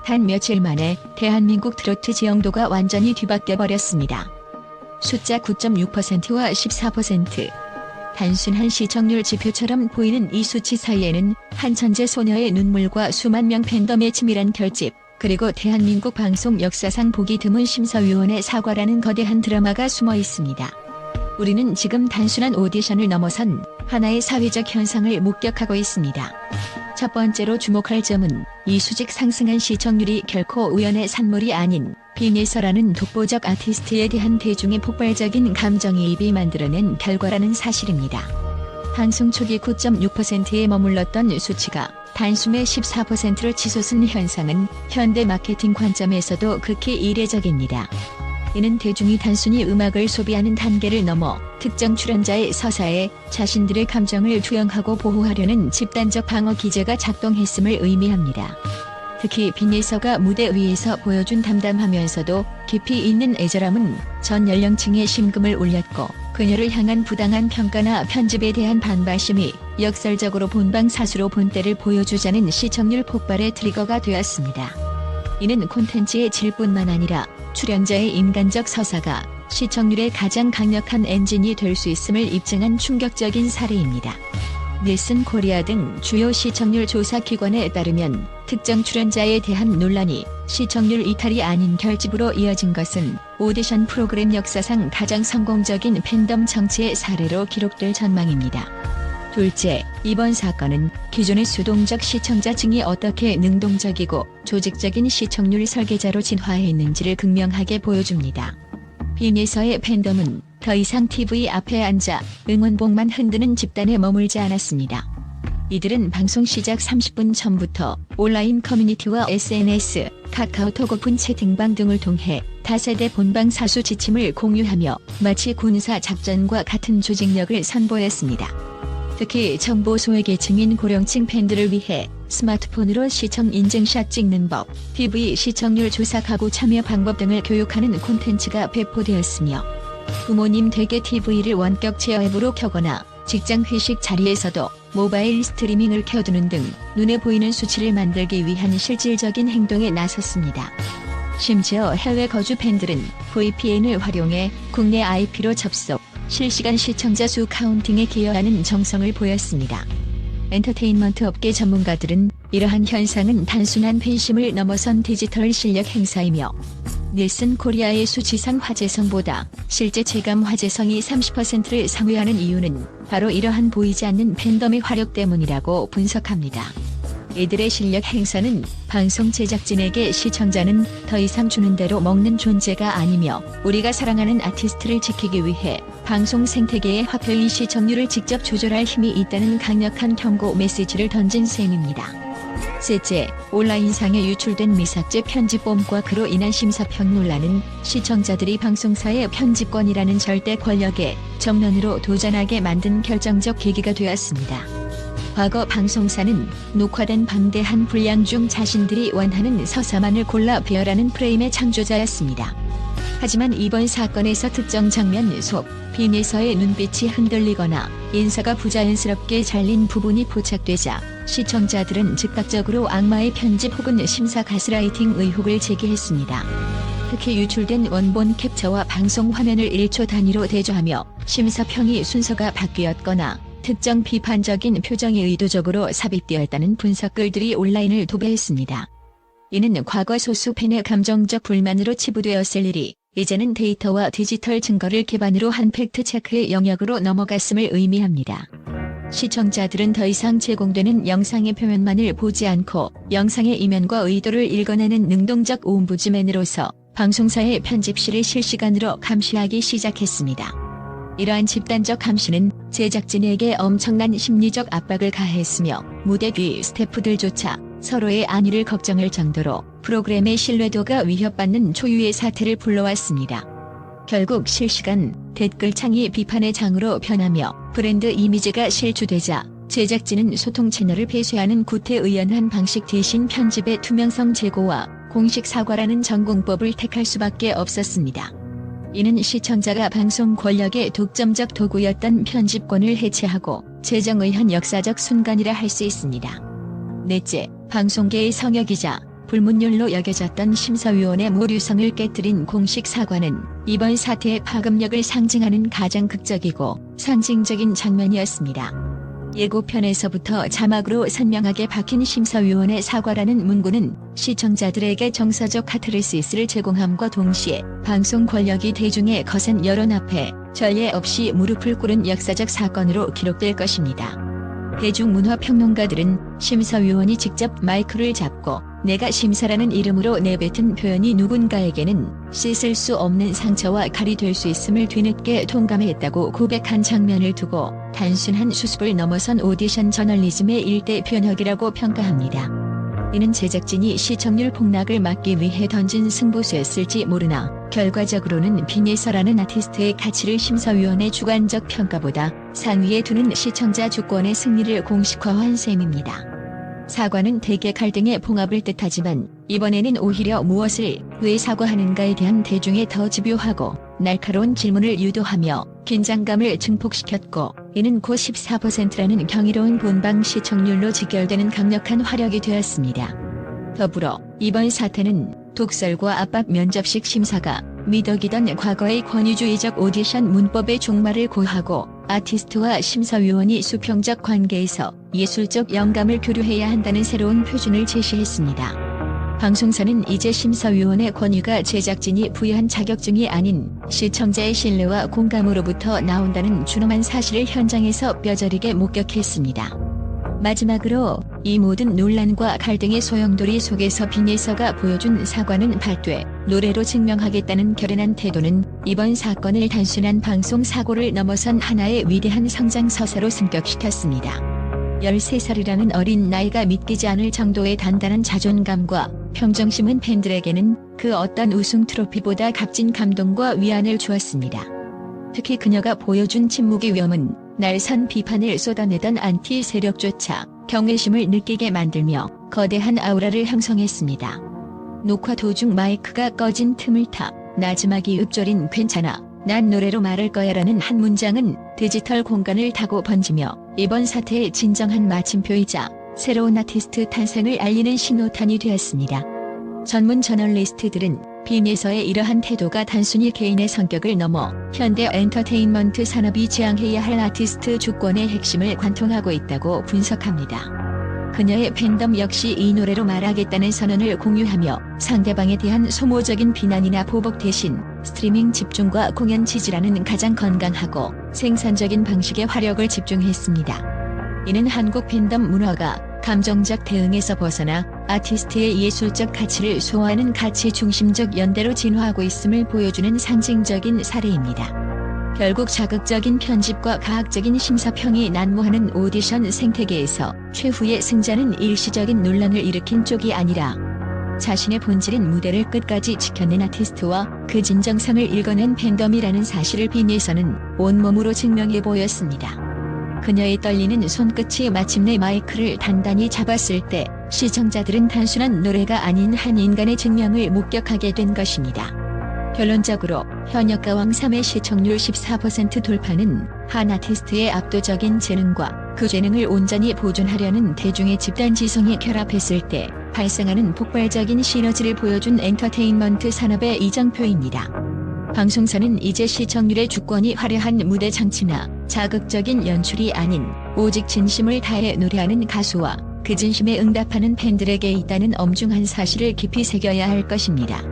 단 며칠 만에 대한민국 트로트 지형도가 완전히 뒤바뀌어 버렸습니다. 숫자 9.6%와 14%. 단순한 시청률 지표처럼 보이는 이 수치 사이에는 한 천재 소녀의 눈물과 수만 명 팬덤의 치밀한 결집, 그리고 대한민국 방송 역사상 보기 드문 심사위원의 사과라는 거대한 드라마가 숨어 있습니다. 우리는 지금 단순한 오디션을 넘어선 하나의 사회적 현상을 목격하고 있습니다. 첫 번째로 주목할 점은 이 수직 상승한 시청률이 결코 우연의 산물이 아닌 빈예서라는 독보적 아티스트에 대한 대중의 폭발적인 감정이입이 만들어낸 결과라는 사실입니다. 방송 초기 9.6%에 머물렀던 수치가 단숨에 14%로 치솟은 현상은 현대 마케팅 관점에서도 극히 이례적입니다. 이는 대중이 단순히 음악을 소비하는 단계를 넘어 특정 출연자의 서사에 자신들의 감정을 투영하고 보호하려는 집단적 방어 기제가 작동했음을 의미합니다. 특히 빈예서가 무대 위에서 보여준 담담하면서도 깊이 있는 애절함은 전 연령층의 심금을 울렸고, 그녀를 향한 부당한 평가나 편집에 대한 반발심이 역설적으로 본방 사수로 본때를 보여주자는 시청률 폭발의 트리거가 되었습니다. 이는 콘텐츠의 질뿐만 아니라 출연자의 인간적 서사가 시청률의 가장 강력한 엔진이 될 수 있음을 입증한 충격적인 사례입니다. 닐슨 코리아 등 주요 시청률 조사 기관에 따르면 특정 출연자에 대한 논란이 시청률 이탈이 아닌 결집으로 이어진 것은 오디션 프로그램 역사상 가장 성공적인 팬덤 정치의 사례로 기록될 전망입니다. 둘째, 이번 사건은 기존의 수동적 시청자층이 어떻게 능동적이고 조직적인 시청률 설계자로 진화했는지를 극명하게 보여줍니다. 빈예서의 팬덤은 더 이상 TV 앞에 앉아 응원봉만 흔드는 집단에 머물지 않았습니다. 이들은 방송 시작 30분 전부터 온라인 커뮤니티와 SNS, 카카오톡 오픈 채팅방 등을 통해 다세대 본방 사수 지침을 공유하며 마치 군사 작전과 같은 조직력을 선보였습니다. 특히 정보 소외계층인 고령층 팬들을 위해 스마트폰으로 시청 인증샷 찍는 법, TV 시청률 조사 가구 참여 방법 등을 교육하는 콘텐츠가 배포되었으며, 부모님 댁에 TV를 원격 제어 앱으로 켜거나 직장 회식 자리에서도 모바일 스트리밍을 켜두는 등 눈에 보이는 수치를 만들기 위한 실질적인 행동에 나섰습니다. 심지어 해외 거주 팬들은 VPN을 활용해 국내 IP로 접속, 실시간 시청자 수 카운팅에 기여하는 정성을 보였습니다. 엔터테인먼트 업계 전문가들은 이러한 현상은 단순한 팬심을 넘어선 디지털 실력 행사이며, 닐슨 코리아의 수치상 화제성보다 실제 체감 화제성이 30%를 상회하는 이유는 바로 이러한 보이지 않는 팬덤의 화력 때문이라고 분석합니다. 이들의 실력 행사는 방송 제작진에게 시청자는 더 이상 주는 대로 먹는 존재가 아니며, 우리가 사랑하는 아티스트를 지키기 위해 방송 생태계의 화폐인 시청률을 직접 조절할 힘이 있다는 강력한 경고 메시지를 던진 셈입니다. 셋째, 온라인상에 유출된 미삭제 편집범과 그로 인한 심사평 논란은 시청자들이 방송사의 편집권이라는 절대 권력에 정면으로 도전하게 만든 결정적 계기가 되었습니다. 과거 방송사는 녹화된 방대한 분량 중 자신들이 원하는 서사만을 골라 배열하는 프레임의 창조자였습니다. 하지만 이번 사건에서 특정 장면 속 빈예서의 눈빛이 흔들리거나 인사가 부자연스럽게 잘린 부분이 포착되자 시청자들은 즉각적으로 악마의 편집 혹은 심사 가스라이팅 의혹을 제기했습니다. 특히 유출된 원본 캡처와 방송 화면을 1초 단위로 대조하며 심사평이 순서가 바뀌었거나 특정 비판적인 표정이 의도적으로 삽입되었다는 분석글들이 온라인을 도배했습니다. 이는 과거 소수 팬의 감정적 불만으로 치부되었을 일이 이제는 데이터와 디지털 증거를 기반으로 한 팩트체크의 영역으로 넘어갔음을 의미합니다. 시청자들은 더 이상 제공되는 영상의 표면만을 보지 않고 영상의 이면과 의도를 읽어내는 능동적 옴부즈맨으로서 방송사의 편집실을 실시간으로 감시하기 시작했습니다. 이러한 집단적 감시는 제작진에게 엄청난 심리적 압박을 가했으며, 무대 뒤 스태프들조차 서로의 안위를 걱정할 정도로 프로그램의 신뢰도가 위협받는 초유의 사태를 불러왔습니다. 결국 실시간 댓글창이 비판의 장으로 변하며 브랜드 이미지가 실추되자 제작진은 소통 채널을 폐쇄하는 구태의연한 방식 대신 편집의 투명성 제고와 공식 사과라는 전공법을 택할 수밖에 없었습니다. 이는 시청자가 방송 권력의 독점적 도구였던 편집권을 해체하고 제정의한 역사적 순간이라 할 수 있습니다. 넷째, 방송계의 성역이자 불문율로 여겨졌던 심사위원의 모류성을 깨뜨린 공식 사과는 이번 사태의 파급력을 상징하는 가장 극적이고 상징적인 장면이었습니다. 예고편에서부터 자막으로 선명하게 박힌 심사위원의 사과라는 문구는 시청자들에게 정서적 카타르시스를 제공함과 동시에 방송 권력이 대중의 거센 여론 앞에 전례 없이 무릎을 꿇은 역사적 사건으로 기록될 것입니다. 대중문화평론가들은 심사위원이 직접 마이크를 잡고 내가 심사라는 이름으로 내뱉은 표현이 누군가에게는 씻을 수 없는 상처와 칼이 될 수 있음을 뒤늦게 통감했다고 고백한 장면을 두고 단순한 수습을 넘어선 오디션 저널리즘의 일대 변혁이라고 평가합니다. 이는 제작진이 시청률 폭락을 막기 위해 던진 승부수였을지 모르나 결과적으로는 빈예서라는 아티스트의 가치를 심사위원의 주관적 평가보다 상위에 두는 시청자 주권의 승리를 공식화한 셈입니다. 사과는 대개 갈등의 봉합을 뜻하지만 이번에는 오히려 무엇을 왜 사과하는가에 대한 대중의 더 집요하고 날카로운 질문을 유도하며 긴장감을 증폭시켰고, 이는 고 14%라는 경이로운 본방 시청률로 직결되는 강력한 화력이 되었습니다. 더불어 이번 사태는 독설과 압박 면접식 심사가 미덕이던 과거의 권위주의적 오디션 문법의 종말을 고하고 아티스트와 심사위원이 수평적 관계에서 예술적 영감을 교류해야 한다는 새로운 표준을 제시했습니다. 방송사는 이제 심사위원의 권위가 제작진이 부여한 자격증이 아닌 시청자의 신뢰와 공감으로부터 나온다는 준엄한 사실을 현장에서 뼈저리게 목격했습니다. 마지막으로 이 모든 논란과 갈등의 소용돌이 속에서 빈예서가 보여준 사과는 발돼 노래로 증명하겠다는 결연한 태도는 이번 사건을 단순한 방송 사고를 넘어선 하나의 위대한 성장서사로 승격시켰습니다. 13살이라는 어린 나이가 믿기지 않을 정도의 단단한 자존감과 평정심은 팬들에게는 그 어떤 우승 트로피보다 값진 감동과 위안을 주었습니다. 특히 그녀가 보여준 침묵의 위험은 날선 비판을 쏟아내던 안티 세력조차 경외심을 느끼게 만들며 거대한 아우라를 형성했습니다. 녹화 도중 마이크가 꺼진 틈을 타 나지막이 읊조린 "괜찮아, 난 노래로 말할 거야" 라는 한 문장은 디지털 공간을 타고 번지며 이번 사태의 진정한 마침표이자 새로운 아티스트 탄생을 알리는 신호탄이 되었습니다. 전문 저널리스트들은 빈예서의 이러한 태도가 단순히 개인의 성격을 넘어 현대 엔터테인먼트 산업이 지향해야 할 아티스트 주권의 핵심을 관통하고 있다고 분석합니다. 그녀의 팬덤 역시 이 노래로 말하겠다는 선언을 공유하며 상대방에 대한 소모적인 비난이나 보복 대신 스트리밍 집중과 공연 지지라는 가장 건강하고 생산적인 방식의 화력을 집중했습니다. 이는 한국 팬덤 문화가 감정적 대응에서 벗어나 아티스트의 예술적 가치를 소화하는 가치 중심적 연대로 진화하고 있음을 보여주는 상징적인 사례입니다. 결국 자극적인 편집과 가학적인 심사평이 난무하는 오디션 생태계에서 최후의 승자는 일시적인 논란을 일으킨 쪽이 아니라 자신의 본질인 무대를 끝까지 지켜낸 아티스트와 그 진정성을 읽어낸 팬덤이라는 사실을 빈예서는 온몸으로 증명해 보였습니다. 그녀의 떨리는 손끝이 마침내 마이크를 단단히 잡았을 때 시청자들은 단순한 노래가 아닌 한 인간의 증명을 목격하게 된 것입니다. 결론적으로 현역가왕 3의 시청률 14% 돌파는 한 아티스트의 압도적인 재능과 그 재능을 온전히 보존하려는 대중의 집단지성이 결합했을 때 발생하는 폭발적인 시너지를 보여준 엔터테인먼트 산업의 이정표입니다. 방송사는 이제 시청률의 주권이 화려한 무대 장치나 자극적인 연출이 아닌 오직 진심을 다해 노래하는 가수와 그 진심에 응답하는 팬들에게 있다는 엄중한 사실을 깊이 새겨야 할 것입니다.